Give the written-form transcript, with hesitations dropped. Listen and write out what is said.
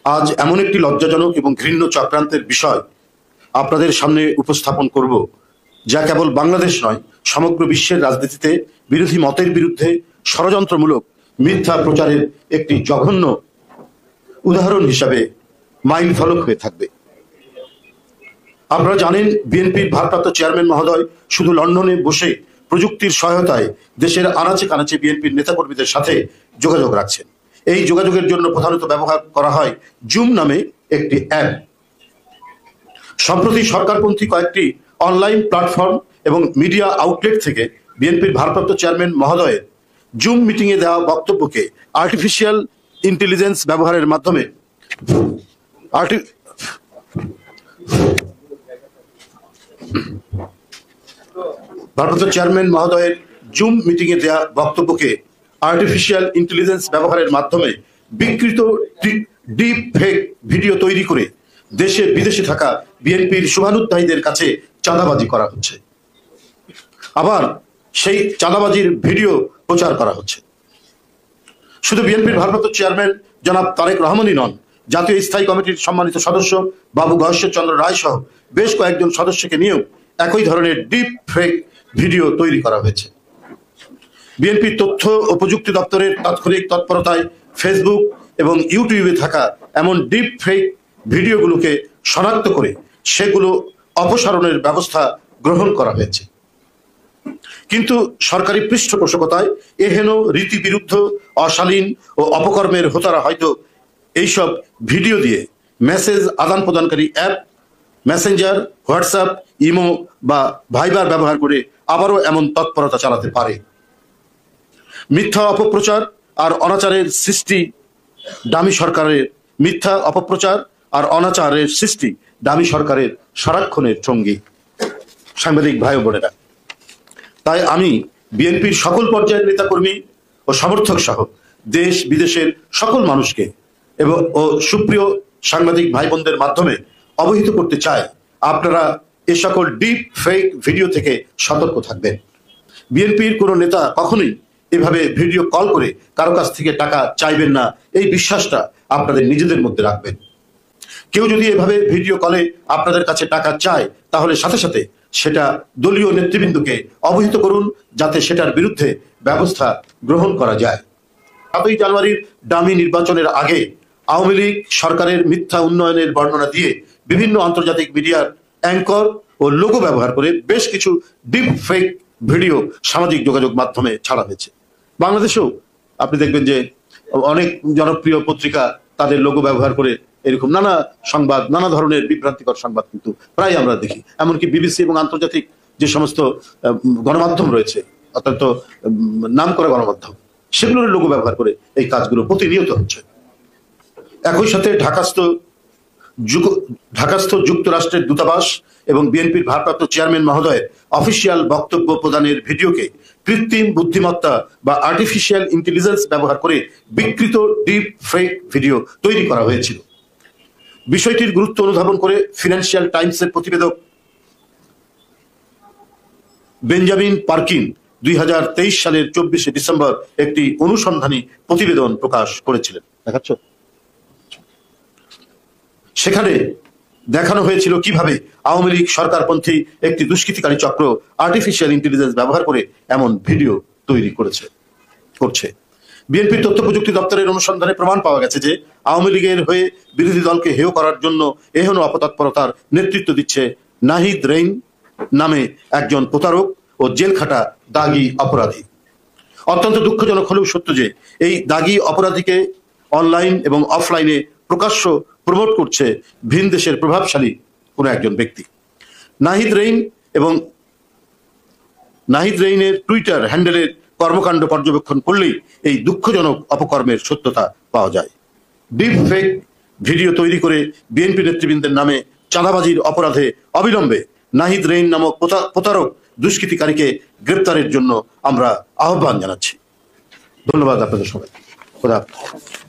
আজ এমন একটি লজ্জাজনক এবং ঘৃণ্য চক্রান্তের বিষয় আপনাদের সামনে উপস্থাপন করব, যা কেবল বাংলাদেশ নয়, সমগ্র বিশ্বের রাজনীতিতে বিরোধী মতের বিরুদ্ধে ষড়যন্ত্রমূলক মিথ্যা প্রচারের একটি জঘন্য উদাহরণ হিসাবে মাইল ফলক হয়ে থাকবে। আপনারা জানেন, বিএনপির ভারপ্রাপ্ত চেয়ারম্যান মহোদয় শুধু লন্ডনে বসে প্রযুক্তির সহায়তায় দেশের আনাচে কানাচে বিএনপির নেতাকর্মীদের সাথে যোগাযোগ রাখছেন। এই যোগাযোগের জন্য প্রধানত ব্যবহার করা হয় জুম নামে একটি অ্যাপ। সম্প্রতি সরকারপন্থী কয়েকটি অনলাইন প্ল্যাটফর্ম এবং মিডিয়া আউটলেট থেকে বিএনপির ভারপ্রাপ্ত চেয়ারম্যান মহোদয়ের জুম মিটিংয়ে দেওয়া বক্তব্যকে আর্টিফিশিয়াল ইন্টেলিজেন্স ব্যবহারের মাধ্যমে ভারপ্রাপ্ত চেয়ারম্যান মহোদয়ের জুম মিটিংয়ে দেওয়া বক্তব্যকে আর্টিফিশিয়াল ইন্টেলিজেন্স ব্যবহারের মাধ্যমে বিকৃত ডিপ ফেক ভিডিও তৈরি করে দেশে বিদেশে থাকা বিএনপির শুভানুধ্যায়ীদের কাছে চাঁদাবাজি করা হচ্ছে। আবার সেই চাঁদাবাজির ভিডিও প্রচার করা হচ্ছে। শুধু বিএনপির ভারপ্রাপ্ত চেয়ারম্যান জনাব তারেক রহমানই নন, জাতীয় স্থায়ী কমিটির সম্মানিত সদস্য বাবু গয়েশ্বরচন্দ্র রায় সহ বেশ কয়েকজন সদস্যকে নিয়েও একই ধরনের ডিপ ফেক ভিডিও তৈরি করা হয়েছে। বিএনপির তথ্য ও প্রযুক্তি দপ্তরের তাৎক্ষণিক তৎপরতায় ফেসবুক এবং ইউটিউবে থাকা এমন ডিপ ফেক ভিডিওগুলোকে শনাক্ত করে সেগুলো অপসারণের ব্যবস্থা গ্রহণ করা হয়েছে। কিন্তু সরকারি পৃষ্ঠপোষকতায় এহেন রীতিবিরুদ্ধ, অশালীন ও অপকর্মের হোতারা হয়তো এইসব ভিডিও দিয়ে মেসেজ আদান প্রদানকারী অ্যাপ মেসেঞ্জার, হোয়াটসঅ্যাপ, ইমো বা ভাইবার ব্যবহার করে আবারও এমন তৎপরতা চালাতে পারে। মিথ্যা অপপ্রচার আর অনাচারের সৃষ্টি দামি সরকারের মিথ্যা অপপ্রচার আর অনাচারের সৃষ্টি দামি সরকারের সারাক্ষণের সঙ্গী। সাংবাদিক ভাই বোনেরা, তাই আমি বিএনপির সকল পর্যায়ের নেতাকর্মী ও সমর্থক সহ দেশ বিদেশের সকল মানুষকে ও সুপ্রিয় সাংবাদিক ভাই বোনদের মাধ্যমে অবহিত করতে চাই, আপনারা এ সকল ডিপ ফেক ভিডিও থেকে সতর্ক থাকবেন। বিএনপির কোনো নেতা কখনোই এভাবে ভিডিও কল করে কারো কাছ থেকে টাকা চাইবেন না, এই বিশ্বাসটা আপনাদের নিজেদের মধ্যে রাখবেন। কেউ যদি এভাবে ভিডিও কলে আপনাদের কাছে টাকা চায়, তাহলে সাথে সাথে সেটা দলীয় নেতৃবৃন্দকে অবহিত করুন, যাতে সেটার বিরুদ্ধে ব্যবস্থা গ্রহণ করা যায়। 7ই জানুয়ারির ডামি নির্বাচনের আগে আওয়ামী লীগ সরকারের মিথ্যা উন্নয়নের বর্ণনা দিয়ে বিভিন্ন আন্তর্জাতিক মিডিয়ার অ্যাঙ্কর ও লোগো ব্যবহার করে বেশ কিছু ডিপ ফেক ভিডিও সামাজিক যোগাযোগ মাধ্যমে ছাড়া হয়েছে। বাংলাদেশেও আপনি দেখবেন যে অনেক জনপ্রিয় পত্রিকা তাদের লোগো ব্যবহার করে এরকম নানা সংবাদ, নানা ধরনের বিভ্রান্তিকর সংবাদ কিন্তু প্রায় আমরা দেখি। এমনকি বিবিসি এবং আন্তর্জাতিক যে সমস্ত গণমাধ্যম রয়েছে, অত্যন্ত নাম করা গণমাধ্যম, সেগুলোর লোগো ব্যবহার করে এই কাজগুলো প্রতিনিয়ত হচ্ছে। একই সাথে ঢাকাস্থ যুক্তরাষ্ট্রের দূতাবাস এবং বিএনপির ভারপ্রাপ্ত চেয়ারম্যান মহোদয়ের অফিসিয়াল বক্তব্য প্রদানের ভিডিওকে কৃত্রিম বুদ্ধিমত্তা বা আর্টিফিশিয়াল ইন্টেলিজেন্স ব্যবহার করে বিকৃত ডিপ ফেক ভিডিও তৈরি করা হয়েছিল। বিষয়টির গুরুত্ব অনুধাবন করে ফিনান্সিয়াল টাইমসের প্রতিবেদক বেঞ্জামিন পার্কিন 2023 সালের 24শে ডিসেম্বর একটি অনুসন্ধানী প্রতিবেদন প্রকাশ করেছিলেন। দেখাচ্ছ? সেখানে দেখানো হয়েছিল কিভাবে আওয়ামী লীগ সরকারপন্থী একটি দুষ্কৃতিকারী চক্র আর্টিফিশিয়াল ইন্টেলিজেন্স ব্যবহার করে এমন ভিডিও তৈরি করছে। বিএনপির তথ্য প্রযুক্তি দপ্তরের অনুসন্ধানে প্রমাণ পাওয়া গেছে যে আওয়ামী লীগের হয়ে বিরোধী দলকে হেয় করার জন্য এহেন অপতৎপরতার নেতৃত্ব দিচ্ছে নাহিদ রেইন নামে একজন প্রতারক ও জেলখাটা দাগী অপরাধী। অত্যন্ত দুঃখজনক হলেও সত্য যে এই দাগী অপরাধীকে অনলাইন এবং অফলাইনে প্রকাশ্য প্রমোট করছে ভিন দেশের প্রভাবশালী কোনো একজন ব্যক্তি। নাহিদ রেইনের টুইটার হ্যান্ডেলের কর্মকাণ্ড পর্যবেক্ষণ করলেই এই দুঃখজনক অপকর্মের সত্যতা পাওয়া যায়। ডিপ ফেক ভিডিও তৈরি করে বিএনপি নেতৃবৃন্দের নামে চাঁদাবাজির অপরাধে অবিলম্বে নাহিদ রেইন নামক প্রতারক দুষ্কৃতিকারীকে গ্রেপ্তারের জন্য আমরা আহ্বান জানাচ্ছি। ধন্যবাদ আপনাদের সবাই। খোদা হাফেজ।